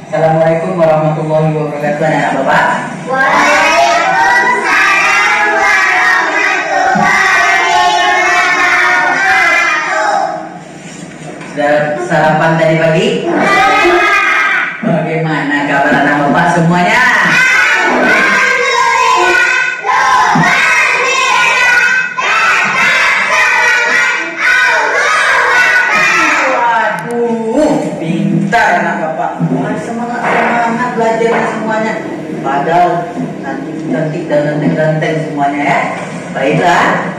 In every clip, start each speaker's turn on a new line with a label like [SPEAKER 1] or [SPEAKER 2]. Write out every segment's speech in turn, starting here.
[SPEAKER 1] Assalamualaikum warahmatullahi wabarakatuh. Anak Bapak.
[SPEAKER 2] Waalaikumsalam warahmatullahi wabarakatuh.
[SPEAKER 1] Sudah sarapan tadi pagi? Bagaimana kabar anak Bapak semuanya? Pintar anak Bapak. Semangat belajarnya semuanya. Padahal cantik dan ganteng semuanya ya. Baiklah,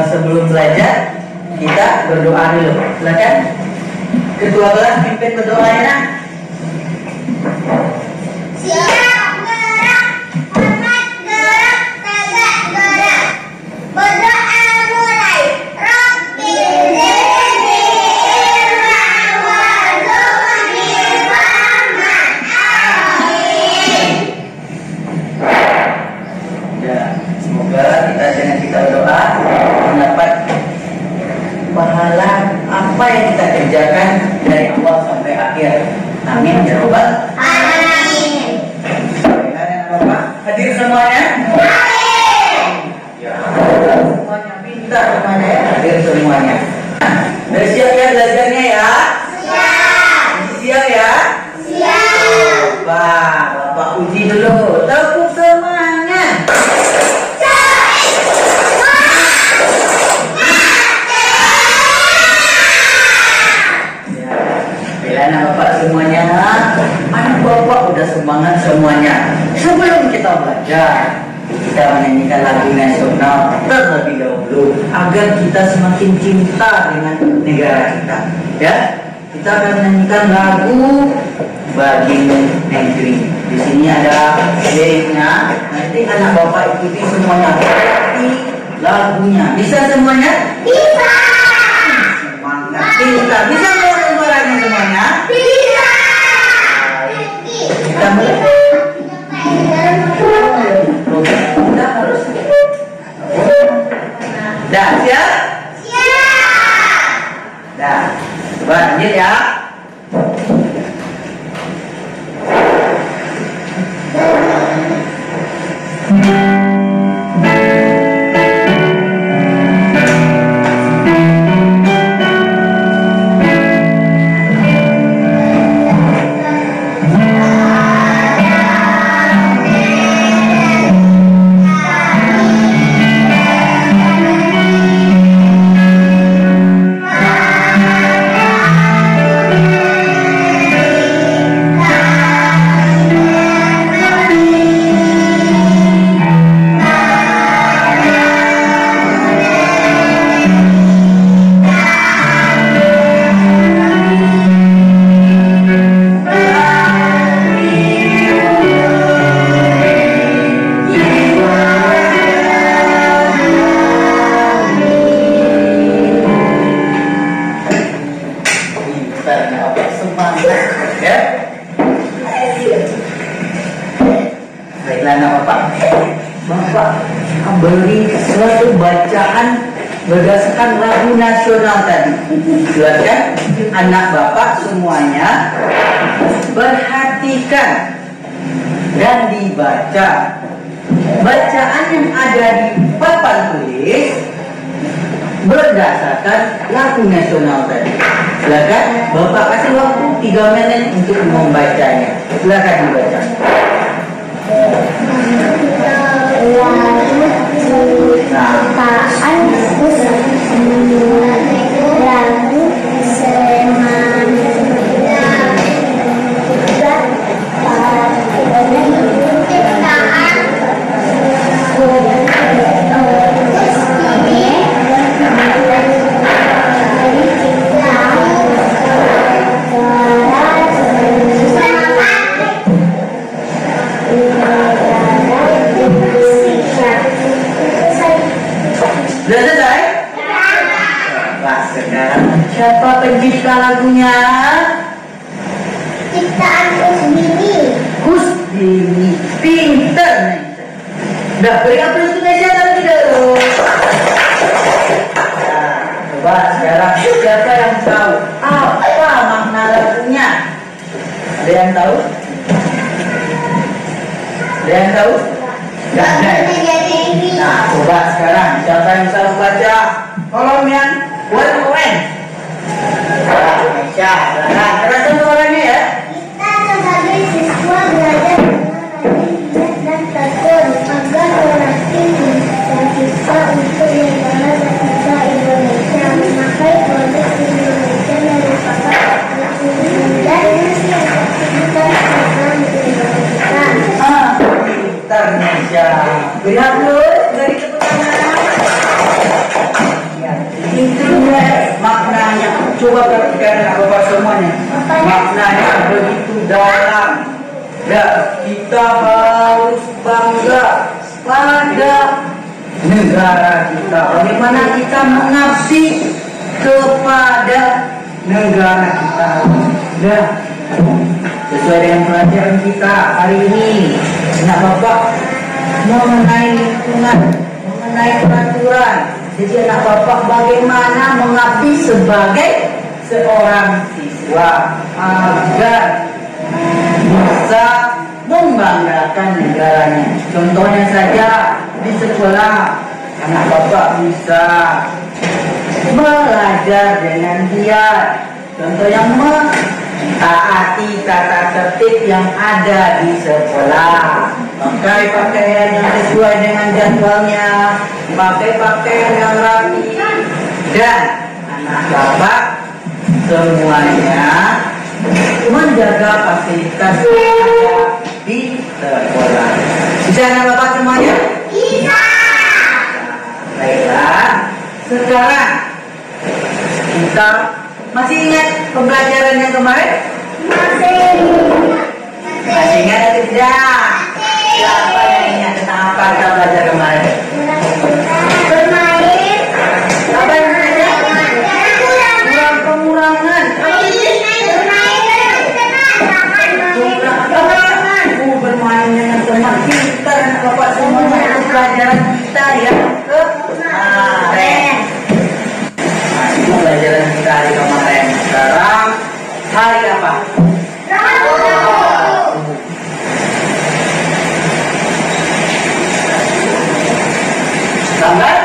[SPEAKER 1] sebelum belajar kita berdoa dulu. Silakan. Ketua kelas pimpin berdoa ya.
[SPEAKER 2] Siap gerak, hormat gerak, tegak gerak. Berdoa mulai. Rabbil zidni ilman warzuqni fahman. Amin.
[SPEAKER 1] Ya, semoga kita berdoa mendapat pahala apa yang kita kerjakan dari awal sampai akhir. Amin ya Rabbal
[SPEAKER 2] Amin.
[SPEAKER 1] Bapak, hadir semuanya? Ya, semuanya pintar semuanya ya. Hadir semuanya. Sudah siap ya belajarnya ya?
[SPEAKER 2] Siap.
[SPEAKER 1] Siap ya?
[SPEAKER 2] Siap.
[SPEAKER 1] Bapak uji dulu. Tepuk semangat. Anak Bapak semuanya, anak Bapak udah semangat semuanya. Sebelum kita belajar, kita menyanyikan lagu nasional terlebih dahulu agar kita semakin cinta dengan negara kita. Ya, kita akan menyanyikan lagu Bagimu Negeri. Di sini ada liriknya. Nanti anak Bapak ikuti semuanya. Ikuti lagunya. Bisa semuanya?
[SPEAKER 2] Bisa.
[SPEAKER 1] Semangat. Bisa ngeluarin suaranya semuanya?
[SPEAKER 2] Bisa.
[SPEAKER 1] Kita mulai. Kita harus. Dah siap?
[SPEAKER 2] Siap.
[SPEAKER 1] Dah. Coba lanjut ya. Beri suatu bacaan berdasarkan lagu nasional tadi. Silakan anak Bapak semuanya perhatikan dan dibaca bacaan yang ada di papan tulis berdasarkan lagu nasional tadi. Silakan Bapak kasih waktu 3 menit untuk membacanya. Silakan dibaca.
[SPEAKER 2] Ciptaan lagu
[SPEAKER 1] Sudah selesai? Nah, sekarang siapa pencipta lagunya?
[SPEAKER 2] Ciptaan Kusbini.
[SPEAKER 1] Kusbini. Pinter nih. Udah beri apresiasi terlebih dahulu. Nah, coba sekarang siapa yang tahu apa makna lagunya? Ada yang tahu? Ada yang tahu? Enggak ada ya? Nah, coba sekarang siapa yang bisa membaca kolom yang warna-warni? Aisyah, silakan. Terasa suaranya ya?
[SPEAKER 2] Kita sebagai siswa belajar dan tekun agar melatih dan kita untuk negara dan bangsa Indonesia memakai produk Indonesia merupakan alat dan kita program Indonesia.
[SPEAKER 1] Indonesia. Lihat dulu dari tepuk tangan. Ya, itu maknanya. Coba perhatikan Bapak semuanya. Maknanya begitu dalam. Ya, kita harus bangga pada negara kita. Bagaimana kita mengabdi kepada negara kita. Ya, sesuai dengan pelajaran kita hari ini, anak Bapak mengenai lingkungan, mengenai peraturan. Jadi anak Bapak bagaimana mengabdi sebagai seorang siswa agar bisa membanggakan negaranya. Contohnya saja di sekolah, anak Bapak bisa belajar dengan giat. Contoh yang taati tata tertib yang ada di sekolah, pakai pakaian yang sesuai dengan jadwalnya, pakai pakaian yang rapi, dan anak Bapak semuanya menjaga fasilitas yang ada di sekolah. Bisa anak Bapak semuanya?
[SPEAKER 2] Bisa.
[SPEAKER 1] Baiklah, sekarang kita masih ingat pembelajaran yang kemarin? Masih ingat atau tidak? Siapa yang ingat tentang apa kita belajar kemarin?
[SPEAKER 2] Bermain.
[SPEAKER 1] Apa yang belajar? Pengurangan. Bermain dengan teman. Pintar Bapak semuanya itu pelajaran kita ya kemarin. Itu pelajaran kita hari kemarin. Sekarang hari apa? Tanggal?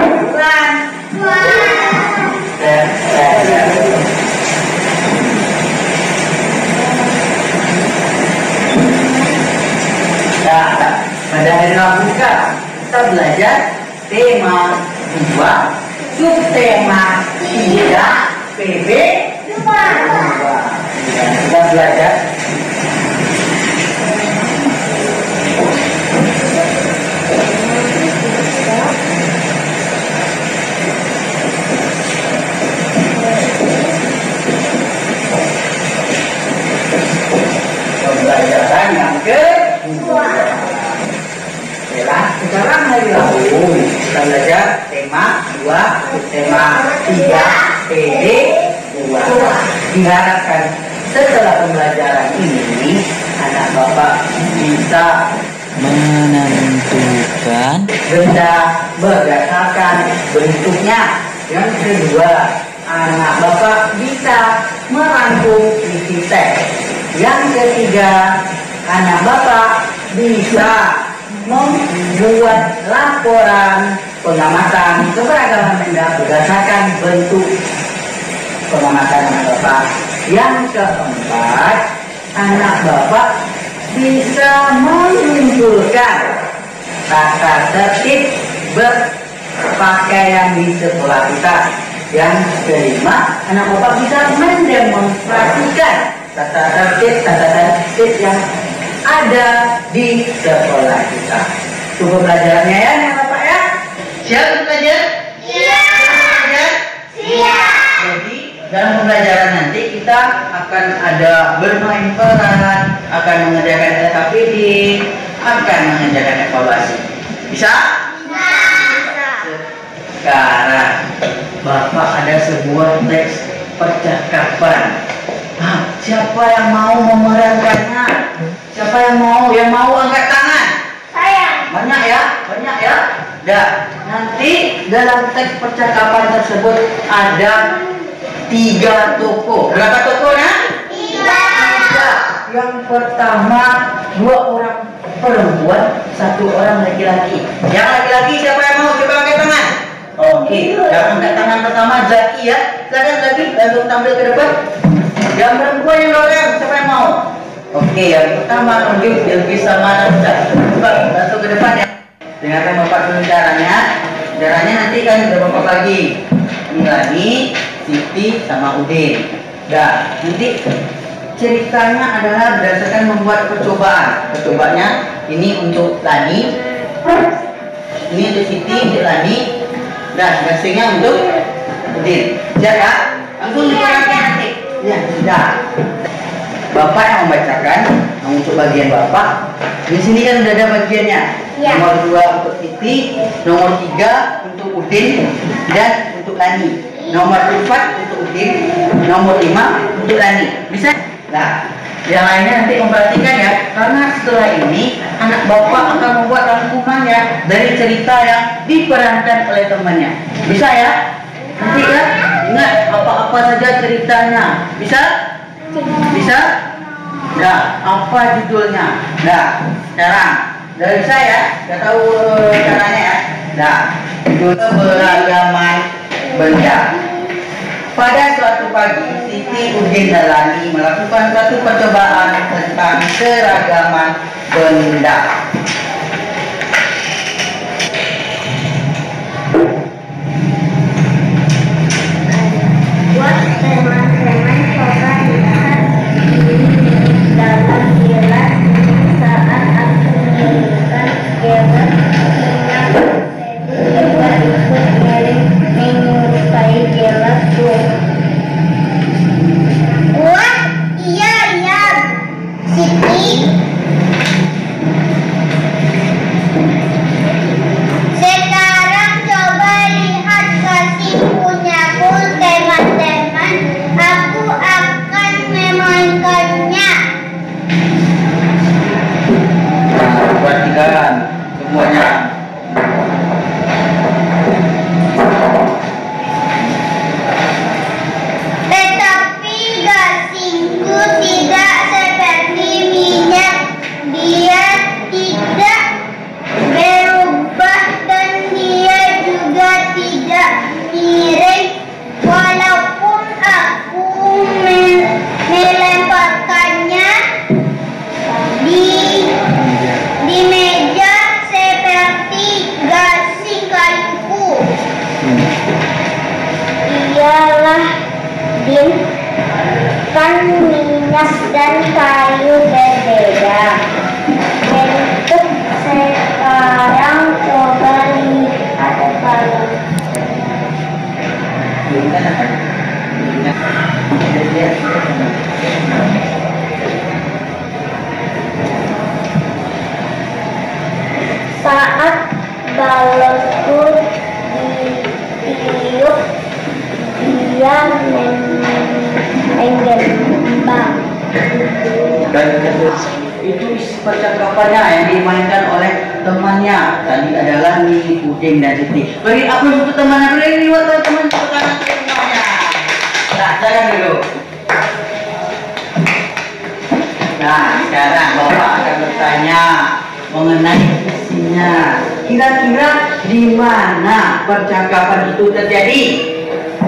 [SPEAKER 1] Bulan. Nah, pada hari Rabu kita belajar tema 2, subtema 3, PB 2. Kita belajar pembelajaran yang kedua. Sekarang hari Rabu kita belajar tema 2, tema 3, PD 2. Diharapkan setelah pembelajaran ini anak Bapak bisa
[SPEAKER 3] menentukan
[SPEAKER 1] benda berdasarkan bentuknya. Yang kedua, anak Bapak bisa merangkum isi teks. Yang ketiga, anak Bapak bisa membuat laporan pengamatan keberagaman benda berdasarkan bentuk pengamatan anak Bapak. Yang keempat, anak Bapak bisa mengumpulkan tata tertib berpakaian di sekolah kita. Yang kelima, anak Bapak bisa mendemonstrasikan tata tertib yang ada di sekolah kita. Tunggu pelajarannya ya anak Bapak ya. Siap belajar?
[SPEAKER 2] Iya.
[SPEAKER 1] Siap. Jadi dalam pembelajaran nanti kita akan ada bermain peran, akan mengerjakan LKPD, akan mengerjakan evaluasi. Bisa? Sekarang Bapak ada sebuah teks percakapan. Siapa yang mau memerankannya? Siapa yang mau angkat tangan?
[SPEAKER 2] Saya.
[SPEAKER 1] Banyak ya? Dah. Nanti dalam teks percakapan tersebut ada 3 toko. Berapa toko nah? 3. Yang pertama 2 orang perempuan, 1 orang laki-laki. Yang laki-laki siapa yang mau? Coba angkat tangan. Oke, yang angkat tangan pertama Zaki ya. Silakan Zaki, langsung tampil ke depan. Yang perempuan yang loreng, siapa yang mau? Oke, yang pertama tunjuk bisa mana bisa. Coba langsung ke depan ya. Dengarkan Bapak dulu caranya. Caranya nanti kan udah Bapak bagi. Ini lagi Siti sama Udin. Nah, nanti ceritanya adalah berdasarkan membuat percobaan. Percobaannya ini untuk Lani, ini untuk Siti, untuk Lani, dan gasingnya untuk Udin. Siap ya? Langsung diperhatikan nanti. Ya, sudah. Bapak yang membacakan untuk bagian Bapak. Di sini kan sudah ada bagiannya.
[SPEAKER 2] Ya.
[SPEAKER 1] Nomor 2 untuk Siti, nomor 3 untuk Udin, dan untuk Lani. Nomor 4 untuk Udin, nomor 5 untuk Lani. Bisa? Nah, yang lainnya nanti memperhatikan ya, karena setelah ini anak Bapak akan membuat rangkumannya dari cerita yang diperankan oleh temannya. Bisa ya? Nanti ya, ingat apa-apa saja ceritanya. Bisa? Bisa? Nah, apa judulnya? Nah, sekarang dari saya, saya tahu caranya ya. Nah, judul beragaman benda. Pada suatu pagi, Siti, Udin, dan Lani melakukan suatu percobaan tentang keragaman benda.
[SPEAKER 2] Buat teman-teman coba lihat dalam gelas saat aku menyiapkan gelas juga ikut menyerupai gelasku. Wah, iya iya, Siti. Sekarang coba lihat kasih punyaku teman-teman. Aku akan memainkannya.
[SPEAKER 1] Nah, perhatikan semuanya.
[SPEAKER 2] Tetapi gasingku tidak seperti minyak. Dia tidak berubah dan dia juga tidak miring. Walaupun aku melemparkannya di meja seperti gasing kayuku. Iyalah, Din, kan minyak dan kayu berbeda bentuk. Sekarang coba lihat kalau saat balonku ditiup, dia mengembang.
[SPEAKER 1] Dan itu isi percakapannya yang dimainkan oleh temannya. Tadi adalah Lani, Udin, dan Siti. Beri aplaus untuk temannya. Beri buat teman sekarang semuanya. Nah, jangan dulu. Nah, sekarang Bapak akan bertanya mengenai isinya. Kira-kira di mana percakapan itu terjadi?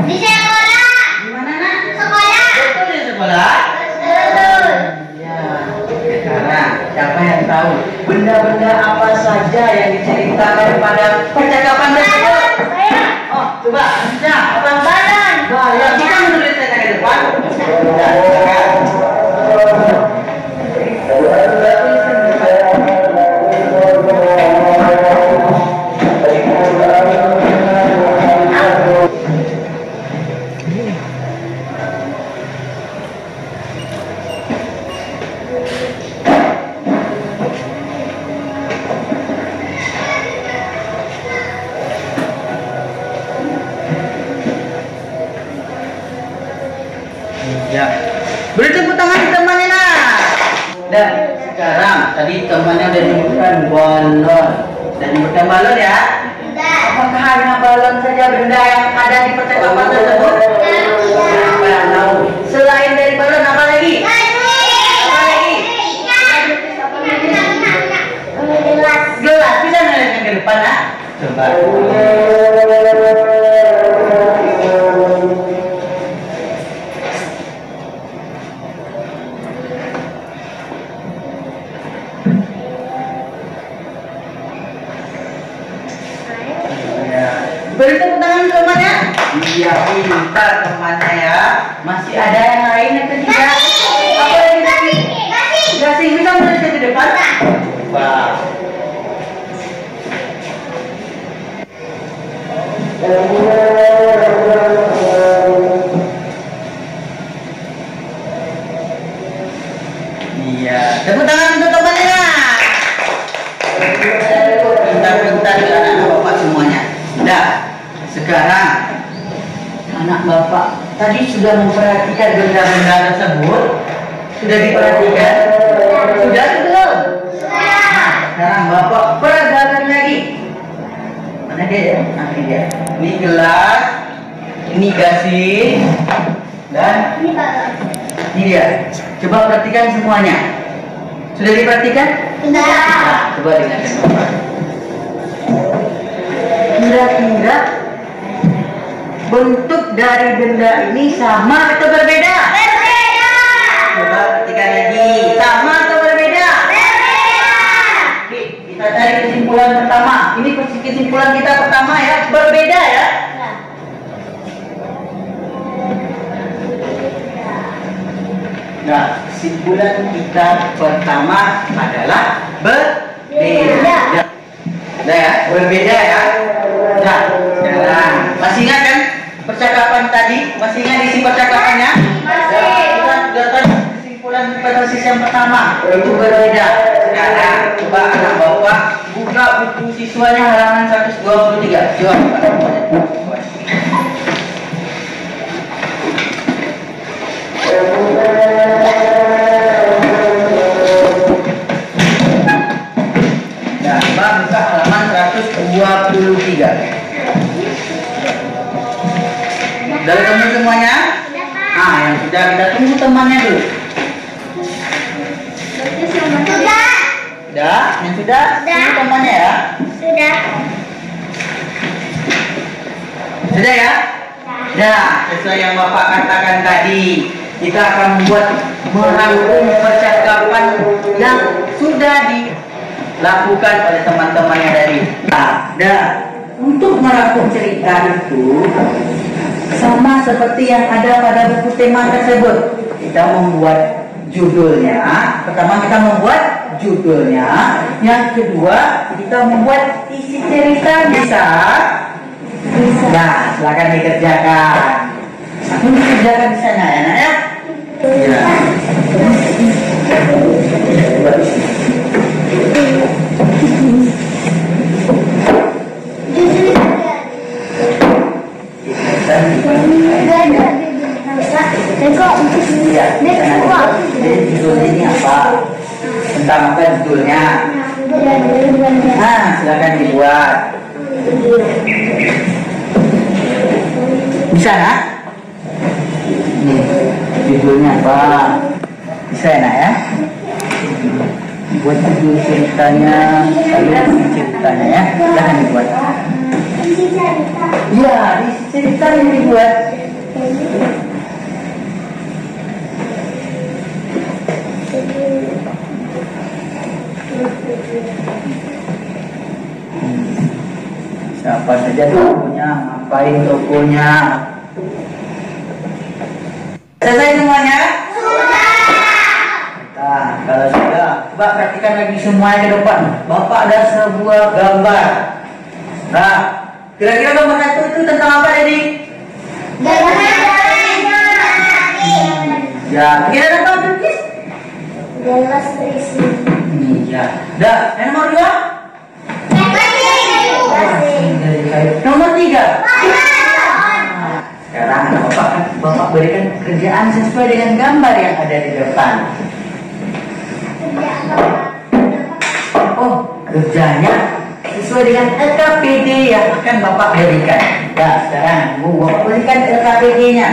[SPEAKER 2] Di sekolah.
[SPEAKER 1] Di mana, Nak?
[SPEAKER 2] Sekolah.
[SPEAKER 1] Betul di sekolah.
[SPEAKER 2] Betul.
[SPEAKER 1] Ya, sekarang siapa yang tahu benda-benda apa saja yang diceritakan pada percakapan tersebut?
[SPEAKER 2] Saya.
[SPEAKER 1] Oh, coba, ya, apa?
[SPEAKER 2] Balon.
[SPEAKER 1] Balon. Kita menulisnya ke depan. Ya, silakan. Ya, beri tepuk tangan di temannya nak. Dan sekarang tadi temannya udah menyebutkan balon. Dan menyebutkan balon ya.
[SPEAKER 2] Tidak.
[SPEAKER 1] Apakah hanya balon saja benda yang ada di percakapan tersebut?
[SPEAKER 2] Tidak.
[SPEAKER 1] Iya, pintar temannya ya. Masih ada yang lain atau tidak? Apa lagi? Gasing, bisa menulis ke depan? Coba. Iya, tepuk tangan untuk temannya. Pintar-pintar ya anak bapak semuanya. Nah, sekarang anak bapak tadi sudah memperhatikan benda-benda tersebut. Sudah diperhatikan? Sudah belum? Nah, sekarang bapak peragakan lagi. Mana dia ya? Nah, ini dia. Ini gelas, ini gasing, dan ini dia. Coba perhatikan semuanya. Sudah diperhatikan?
[SPEAKER 2] Sudah.
[SPEAKER 1] Nah, coba dengarkan bapak. Kira-kira bentuk dari benda ini sama atau berbeda?
[SPEAKER 2] Berbeda.
[SPEAKER 1] Coba perhatikan lagi. Sama atau berbeda?
[SPEAKER 2] Berbeda.
[SPEAKER 1] Oke, kita cari kesimpulan pertama. Ini kesimpulan kita pertama ya. Berbeda ya. Nah, kesimpulan kita pertama adalah berbeda. Nah ya, berbeda ya. Nah, sekarang masih ingat kan percakapan tadi? Masih ingat isi percakapannya?
[SPEAKER 2] Masih.
[SPEAKER 1] Kita sudah tahu kesimpulan pada sisi yang pertama itu berbeda. Sekarang coba anak bapak buka buku siswanya halaman 123. Coba Pak. Nah, coba buka halaman 123. Udah ketemu semuanya? Ah, yang sudah kita tunggu temannya dulu.
[SPEAKER 2] Sudah.
[SPEAKER 1] Sudah? Yang sudah? Tunggu temannya ya.
[SPEAKER 2] Sudah.
[SPEAKER 1] Sudah ya? Nah, sesuai yang Bapak katakan tadi, kita akan membuat merangkum percakapan yang sudah dilakukan oleh teman-temannya tadi. Nah, untuk merangkum cerita itu sama seperti yang ada pada buku tema tersebut. Kita membuat judulnya. Pertama kita membuat judulnya. Yang kedua kita membuat isi cerita. Bisa? Nah, silakan dikerjakan. Aku dikerjakan di sana ya, nak ya. Ya. Jadi judulnya ini apa? Tentang apa judulnya? Nah, silakan dibuat. Bisa nak? Nih, judulnya apa? Bisa ya nak ya? Buat judul ceritanya, lalu ceritanya ya. Silahkan dibuat. Ya, isi cerita yang dibuat. Siapa saja tokonya, ngapain tokonya. Selesai semuanya? Nah, kalau sudah, coba perhatikan lagi semuanya ke depan. Bapak ada sebuah gambar. Nah, kira-kira gambar itu tentang apa tadi? Ya, kira tentang pelukis?
[SPEAKER 2] Gelas berisi.
[SPEAKER 1] Iya. Dah, yang nomor 2? Nomor 3? Sekarang Bapak berikan kerjaan sesuai dengan gambar yang ada di depan. Oh, kerjanya sesuai dengan LKPD yang akan Bapak berikan. Nah, sekarang Bapak berikan LKPD-nya.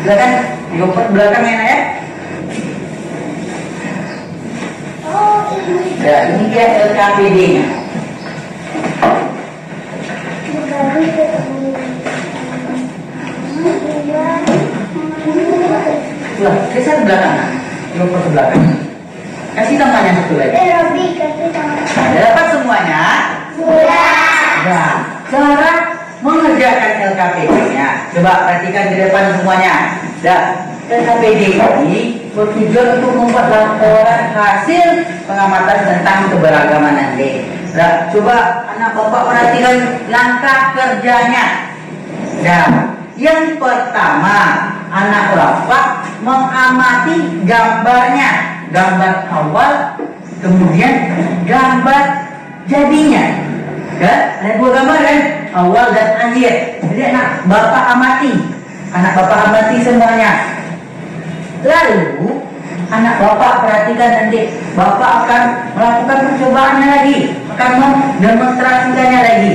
[SPEAKER 1] Silakan dioper belakang ya. Ya, ini dia LKPD-nya. Wah, geser ke belakang. Dioper ke belakang. Kasih tambahnya satu lagi.
[SPEAKER 2] Robi, kasih tangan.
[SPEAKER 1] Ada dapat semuanya?
[SPEAKER 2] Sudah.
[SPEAKER 1] Nah, cara mengerjakan LKPD-nya. Coba perhatikan di depan semuanya. LKPD ini bertujuan untuk membuat laporan hasil pengamatan tentang keberagaman nanti. Coba anak bapak perhatikan langkah kerjanya. Yang pertama, anak bapak mengamati gambarnya, gambar awal, kemudian gambar jadinya. Ada dua gambar kan, awal dan akhir. Jadi anak bapak amati semuanya. Lalu anak bapak perhatikan nanti, bapak akan melakukan percobaannya lagi, akan mendemonstrasikannya lagi.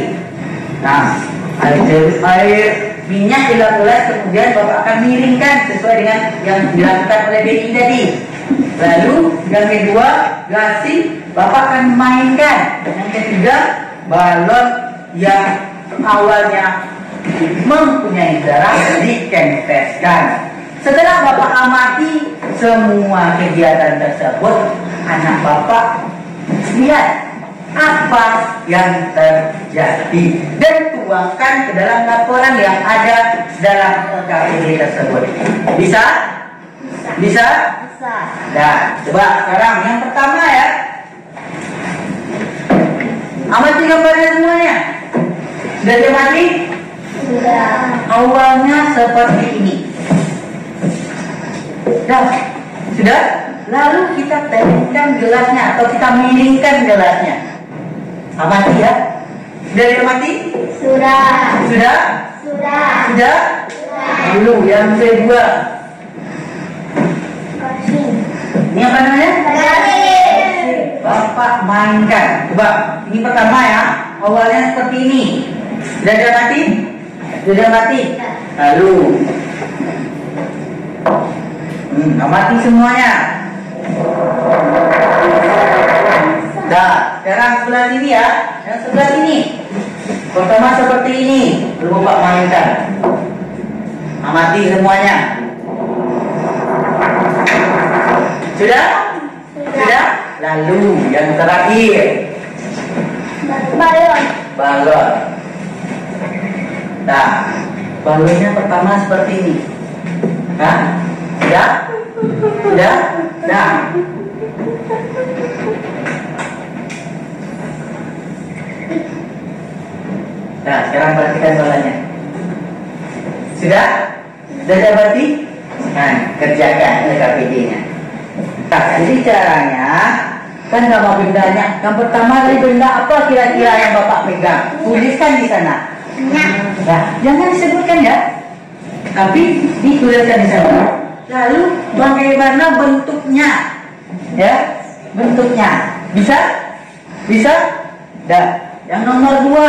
[SPEAKER 1] Nah, air minyak dilakukan, kemudian bapak akan miringkan sesuai dengan yang dilakukan oleh BI tadi. Lalu yang kedua, gasing bapak akan mainkan. Yang ketiga, balon yang awalnya mempunyai darah dikempeskan. Setelah bapak amati semua kegiatan tersebut, anak bapak lihat apa yang terjadi dan tuangkan ke dalam laporan yang ada dalam LKPD tersebut. Bisa? Bisa?
[SPEAKER 2] Bisa.
[SPEAKER 1] Nah, coba sekarang yang pertama ya. Amati gambarnya semuanya. Sudah diamati?
[SPEAKER 2] Sudah.
[SPEAKER 1] Awalnya seperti ini. Sudah? Lalu kita tengokkan gelasnya atau kita miringkan gelasnya. Amati ya. Sudah diamati?
[SPEAKER 2] Sudah.
[SPEAKER 1] Sudah?
[SPEAKER 2] Sudah.
[SPEAKER 1] Sudah? Lalu yang kedua.
[SPEAKER 2] Gasing.
[SPEAKER 1] Ini apa namanya?
[SPEAKER 2] Gasing.
[SPEAKER 1] Bapak mainkan. Coba, ini pertama ya. Awalnya seperti ini. Sudah diamati? Sudah diamati? Lalu amati semuanya. Sekarang sebelah sini ya. Yang sebelah sini. Pertama seperti ini. Lalu bapak mainkan. Amati semuanya. Sudah? Sudah? Lalu yang terakhir.
[SPEAKER 2] Balon.
[SPEAKER 1] Balon. Nah, balonnya pertama seperti ini. Sudah? Sudah? Nah. Nah, sekarang perhatikan balonnya. Sudah? Sudah dapati? Nah, kerjakan LKPD-nya. Nah, jadi caranya kan sama bendanya. Yang pertama dari benda apa kira-kira yang bapak pegang? Tuliskan di sana. Nah, jangan disebutkan ya, tapi dituliskan di sana. Lalu bagaimana bentuknya? Ya, bentuknya bisa? Bisa? Yang nomor 2.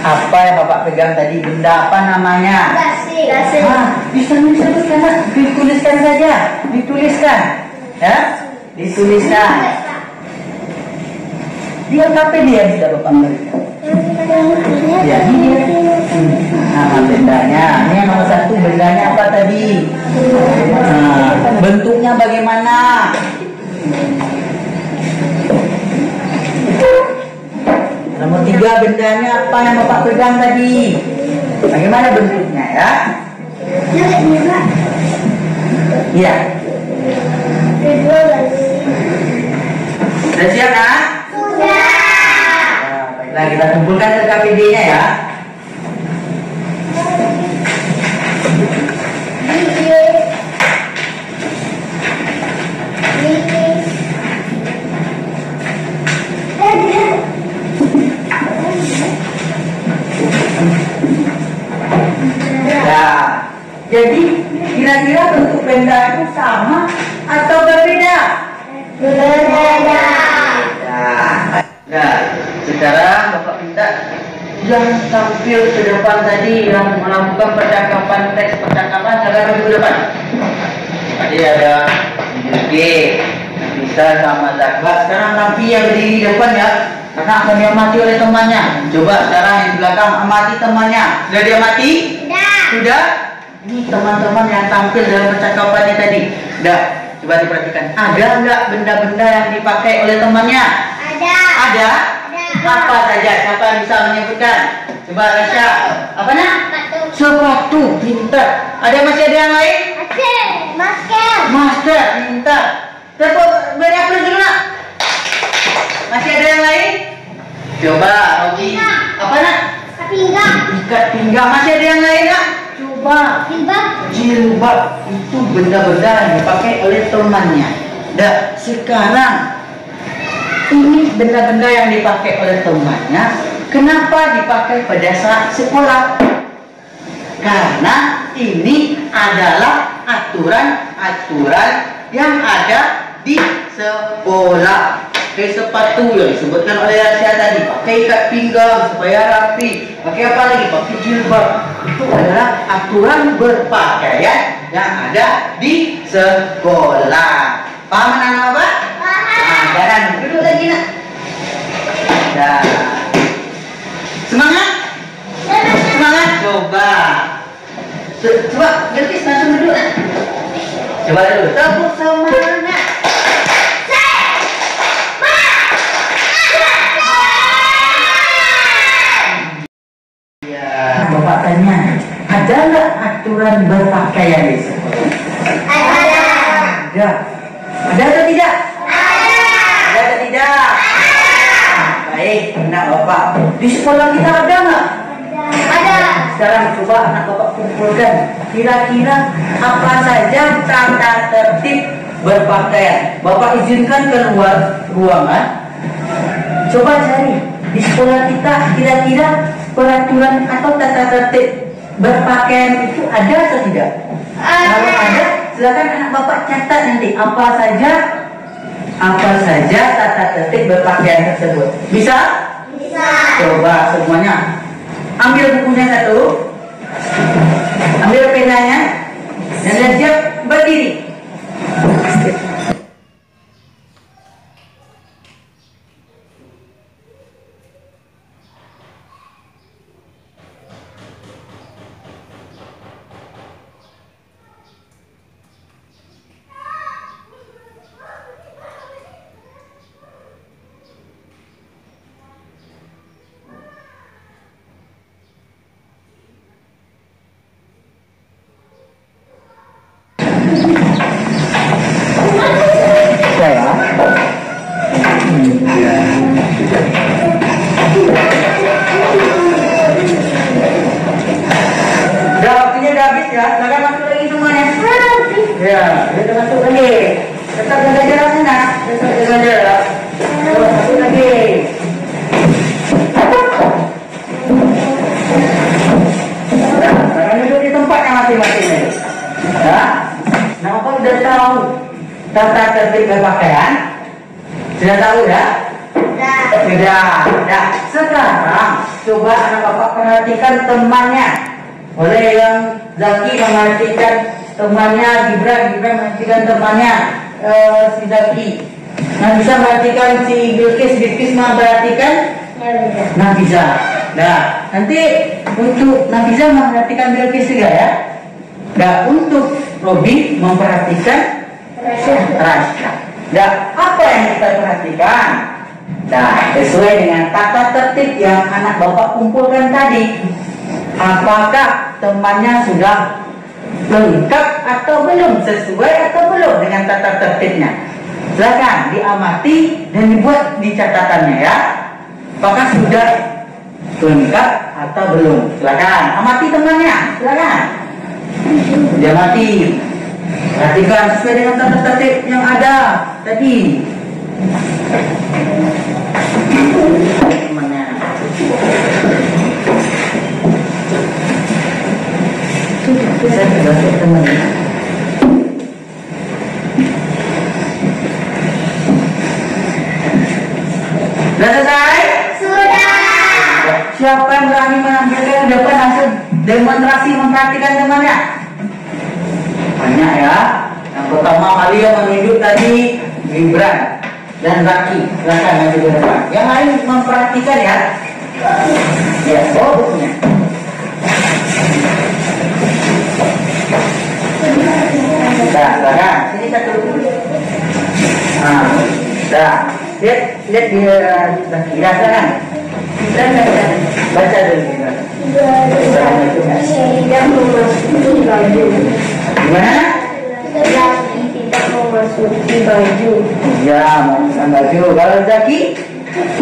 [SPEAKER 1] Apa yang bapak pegang tadi? Benda apa namanya?
[SPEAKER 2] Gasing. Gasing.
[SPEAKER 1] Bisa disebutkan, dituliskan saja, dituliskan, ya, dituliskan. Di LKPD yang sudah bapak berikan. Ya, ini dia. Nama bendanya. Ini yang nomor 1, bendanya apa tadi? Bentuknya bagaimana? Nomor 3, bendanya apa yang bapak pegang tadi? Bagaimana bentuknya ya? Iya. Sudah siap nak?
[SPEAKER 2] Sudah.
[SPEAKER 1] Nah, baiklah kita kumpulkan LKPD-nya ya. Jadi kira-kira bentuk benda itu sama atau berbeda?
[SPEAKER 2] Berbeda.
[SPEAKER 1] Nah, sekarang bapak minta yang tampil ke depan tadi yang melakukan percakapan teks percakapan agar maju ke depan. Tadi ada G, bisa sama Zagla. Sekarang Nafi yang berdiri di depan ya, karena akan diamati oleh temannya. Coba sekarang yang di belakang amati temannya. Sudah diamati?
[SPEAKER 2] Sudah.
[SPEAKER 1] Sudah? Ini teman-teman yang tampil dalam percakapannya tadi. Sudah, coba diperhatikan. Ada nggak benda-benda yang dipakai oleh temannya?
[SPEAKER 2] Ada.
[SPEAKER 1] Ada?
[SPEAKER 2] Ada.
[SPEAKER 1] Apa saja? Siapa yang bisa menyebutkan? Coba Rasya. Apa nak? Sepatu. Pintar. Masih ada yang lain? Masker. Pintar. Tepuk beri aplaus dulu nak. Masih ada yang lain? Coba Robi. Apa nak? Ikat pinggang. Masih ada yang lain nak? Coba. Jilbab. Itu benda-benda yang dipakai oleh temannya. Dah, sekarang ini benda-benda yang dipakai oleh temannya. Kenapa dipakai pada saat sekolah? Karena ini adalah aturan-aturan yang ada di sekolah. Pakai sepatu yang disebutkan oleh Rasya tadi, pakai ikat pinggang supaya rapi, pakai apa lagi? Pakai jilbab. Itu adalah aturan berpakaian yang ada di sekolah. Paham anak-anak apa? Nah, jangan duduk lagi nak. Dah. Semangat? Semangat. Coba. Coba Bilkis langsung duduk nak. Coba dulu. Tepuk semangat. Bapak tanya, ada nggak aturan berpakaian di sekolah? Ada. Ada atau tidak? Ada atau tidak? Baik, anak bapak. Di sekolah kita ada nggak?
[SPEAKER 2] Ada.
[SPEAKER 1] Sekarang coba anak bapak kumpulkan. Kira-kira apa saja tata tertib berpakaian? Bapak izinkan keluar ruangan. Coba cari di sekolah kita kira-kira peraturan atau tata tertib berpakaian itu ada atau tidak? Kalau ada, silakan anak bapak catat nanti apa saja tata tertib berpakaian tersebut. Bisa?
[SPEAKER 2] Bisa.
[SPEAKER 1] Coba semuanya ambil bukunya satu, ambil penanya, dan siap berdiri. Ya, kita masuk lagi. Tetap jaga jarak sana. Tetap jaga jarak. Terus masuk lagi. Jangan duduk di tempat yang masing-masing. Ya. Nah, apa sudah tahu tata tertib berpakaian? Sudah tahu ya? Sudah. Nah, sekarang coba anak bapak perhatikan temannya. Oleh yang Zaki mengartikan temannya, Gibran mengartikan temannya si Zaki. Nafisa mengartikan si Bilkis memperhatikan Nafisa. Nah, nanti untuk Nafisa memperhatikan Bilkis juga ya. Nah, untuk Robi memperhatikan Rasya. Nah, apa yang kita perhatikan? Nah, sesuai dengan tata tertib yang anak bapak kumpulkan tadi. Apakah temannya sudah lengkap atau belum, sesuai atau belum dengan tata tertibnya? Silakan diamati dan dibuat di catatannya ya. Apakah sudah lengkap atau belum? Silakan amati temannya, silakan diamati. Perhatikan sesuai dengan tata tertib yang ada tadi. Temannya. Saya terbantu temannya. Sudah selesai?
[SPEAKER 2] Sudah.
[SPEAKER 1] Siapa yang berani menampilkan ke depan hasil demonstrasi memperhatikan temannya? Banyak ya. Yang pertama kali yang menunjuk tadi Gibran dan Zaki. Silakan maju ke depan. Yang lain memperhatikan ya. Ya, bawa bukunya. Dah, silakan. Sini satu. Nah, dah. Lihat dia kira kan? Baca dulu kita.
[SPEAKER 2] Tidak memasuki baju.
[SPEAKER 1] Gimana?
[SPEAKER 2] Laki tidak memasuki baju.
[SPEAKER 1] Ya, masukkan baju. Kalau Zaki?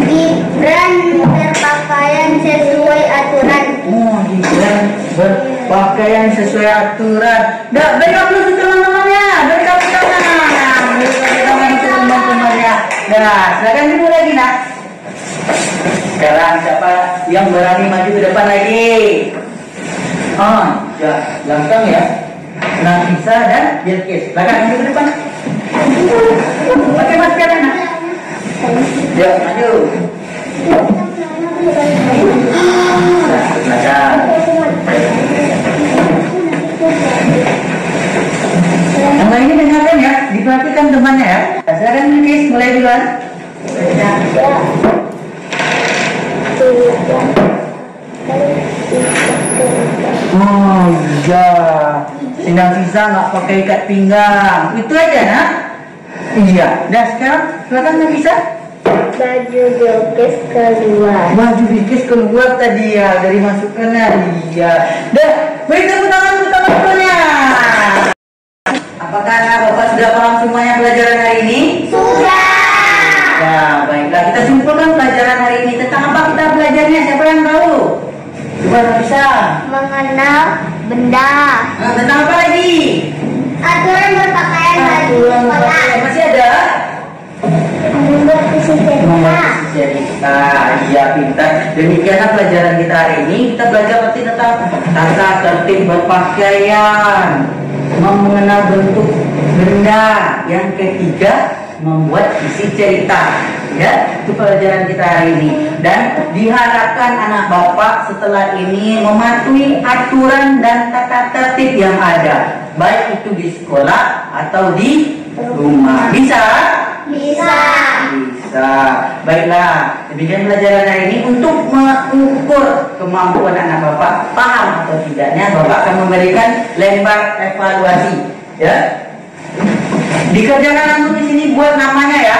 [SPEAKER 2] Gibran berpakaian sesuai aturan.
[SPEAKER 1] Oh, Gibran berpakaian sesuai aturan. Dah, beri aplaus untuk teman-temannya. Beri tepuk tangan. Beri tepuk tangan untuk teman-temannya. Nah, silakan dulu lagi, nak. Sekarang siapa yang berani maju ke depan lagi? Oh, ya, belakang ya. Nafisa dan Bilqis. Silakan maju ke depan. Pakai masker, nak. Yuk, maju. Silakan. Yang lainnya dengarkan ya, diperhatikan temannya ya. Silakan Bilqis, mulai duluan. Oh iya, si Nafisa nggak pakai ikat pinggang. Itu aja nak. Iya. Dah sekarang silakan Nafisa.
[SPEAKER 2] Baju Bilqis keluar.
[SPEAKER 1] Baju Bilqis keluar tadi ya dari masukannya. Iya. Dah beri tepuk tangan untuk teman-temannya. Apakah anak bapak sudah paham semuanya pelajaran hari ini?
[SPEAKER 2] Sudah.
[SPEAKER 1] Nah, baiklah kita simpulkan pelajaran hari ini. Tentang apa kita belajarnya? Siapa yang tahu? Coba Nafisa.
[SPEAKER 2] Mengenal benda.
[SPEAKER 1] Nah, tentang apa lagi?
[SPEAKER 2] Aturan berpakaian baju sekolah.
[SPEAKER 1] Masih ada?
[SPEAKER 2] Membuat fisik
[SPEAKER 1] Membuat kita, iya pintar. Demikianlah pelajaran kita hari ini. Kita belajar arti tentang tata tertib berpakaian, mengenal bentuk benda. Yang ketiga, membuat isi cerita. Ya, itu pelajaran kita hari ini. Dan diharapkan anak bapak setelah ini mematuhi aturan dan tata tertib yang ada, baik itu di sekolah atau di rumah. Bisa?
[SPEAKER 2] Bisa.
[SPEAKER 1] Bisa. Baiklah, demikian pelajaran hari ini. Untuk mengukur kemampuan anak bapak paham atau tidaknya, bapak akan memberikan lembar evaluasi. Ya, dikerjakan langsung di sini, buat namanya ya.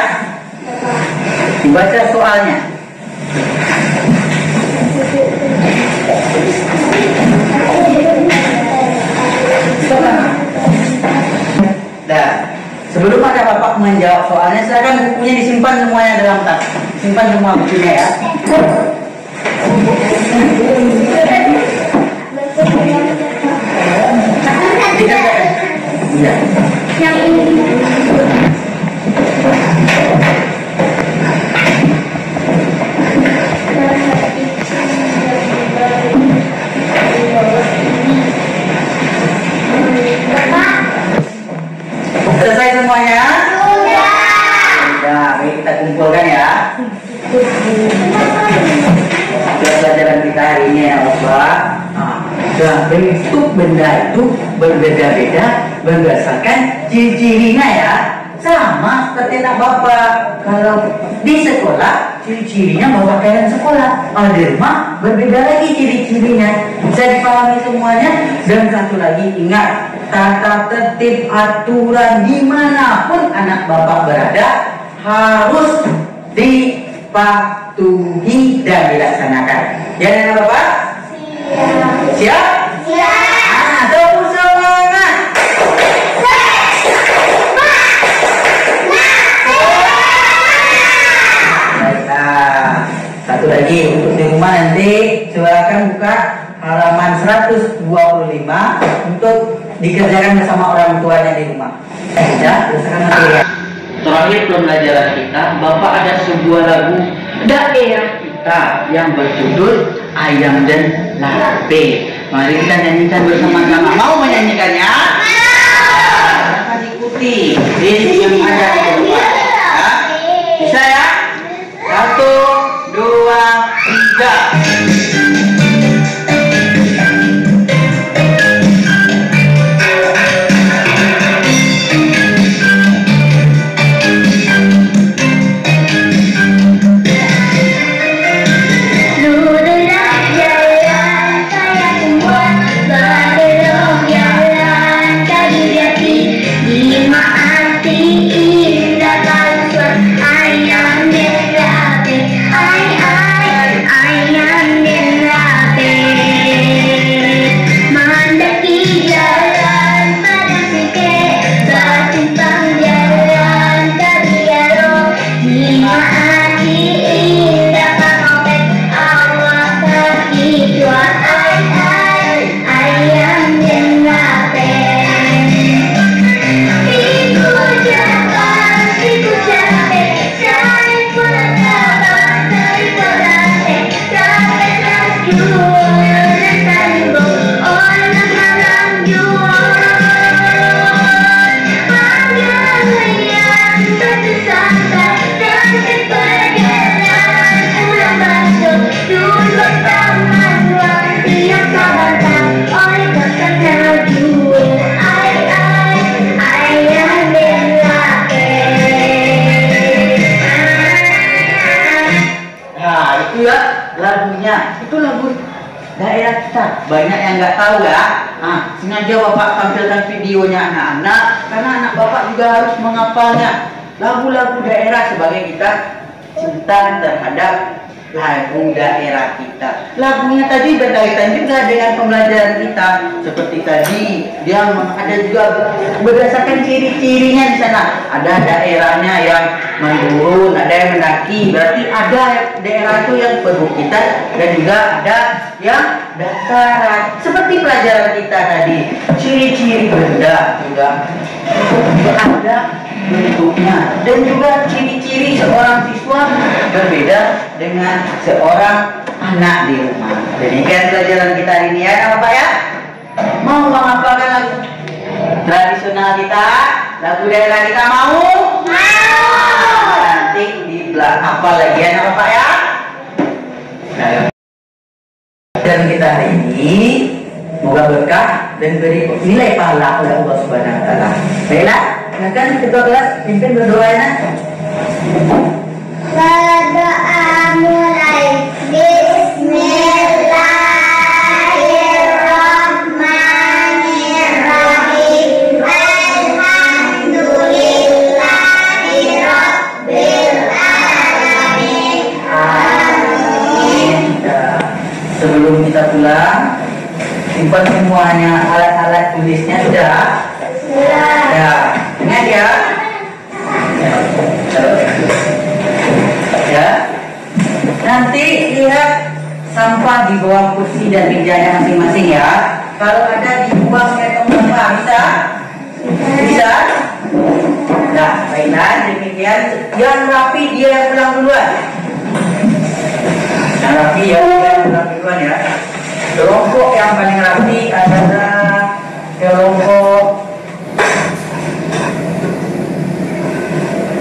[SPEAKER 1] Dibaca soalnya. Dah. Sebelum ada bapak menjawab soalnya, silakan bukunya disimpan semuanya dalam tas. Simpan semua bukunya ya. Iya.
[SPEAKER 2] Yang ini.
[SPEAKER 1] Selesai semuanya?
[SPEAKER 2] Sudah.
[SPEAKER 1] Sudah, baik kita kumpulkan ya. Pelajaran kita hari ini ya Bapak. Nah, bentuk benda itu berbeda-beda berdasarkan ciri-cirinya ya. Sama seperti anak Bapak. Kalau di sekolah ciri-cirinya bawa pakaian sekolah. Kalau di rumah berbeda lagi ciri-cirinya. Bisa dipahami semuanya. Dan satu lagi ingat, tata tertib aturan dimanapun anak Bapak berada harus dipatuhi dan dilaksanakan. Ya anak Bapak? Siap?
[SPEAKER 2] Siap.
[SPEAKER 1] Tepuk semangat. Baiklah. Satu lagi untuk di rumah nanti silakan buka halaman 125 untuk dikerjakan bersama orang tuanya di rumah. Ya, berdasarkan materi. Terakhir pembelajaran kita, Bapak ada sebuah lagu daerah kita yang berjudul Ayam dan Lape. Mari kita nyanyikan bersama-sama. Mau menyanyikannya? Silakan ikuti list yang ada di depan. Ya? Bisa ya? 1, 2, 3.
[SPEAKER 2] Di maati indah kalsur ayam merah.
[SPEAKER 1] daerah kita. Banyak yang nggak tahu ya. Nah, sengaja Bapak tampilkan videonya anak-anak, karena anak Bapak juga harus menghafalnya. Lagu-lagu daerah sebagai kita cinta terhadap lagu daerah kita. Lagunya tadi berkaitan juga dengan pembelajaran kita. Seperti tadi, dia ada juga berdasarkan ciri-cirinya di sana. Ada daerahnya yang menurun, ada yang mendaki. Berarti ada daerah itu yang perbukitan dan juga ada yang dataran. Seperti pelajaran kita tadi, ciri-ciri benda juga ada bentuknya, dan juga ciri-ciri seorang siswa berbeda dengan seorang anak di rumah. Demikian pelajaran kita hari ini ya Bapak ya. Mau menghafalkan lagu tradisional kita, lagu daerah kita mau? Nanti di belakang hafal lagi ya Bapak ya. Dan kita hari ini semoga berkah dan beri nilai pahala oleh Allah Subhanahu wa taala. Baiklah, silakan ketua kelas pimpin berdoa ya.
[SPEAKER 2] Berdoa mulai. Bismillahirrahmanirrahim. Alhamdulillahirabbil alamin. Amin.
[SPEAKER 1] Sebelum kita pulang, simpan semuanya alat-alat tulisnya sudah. Ya, ingat ya. Ya. Nanti lihat sampah di bawah kursi dan mejanya masing-masing ya. Kalau ada dibuang ke tempat bisa? Bisa? Nah, baiklah demikian. Yang rapi dia yang pulang duluan. Yang rapi ya, dia yang pulang duluan ya. Kelompok yang paling rapi adalah kelompok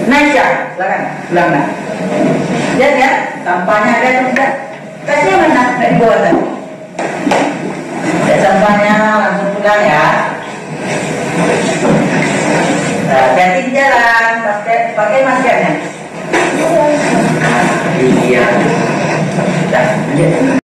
[SPEAKER 1] Naisha. Silakan, pulang nah. Lihat ya, sampahnya ada atau tidak? Kasih mana? Dari bawah tadi. Lihat sampahnya, langsung pulang ya. Nah, hati di jalan, pakai maskernya. Iya. Dah, lanjut.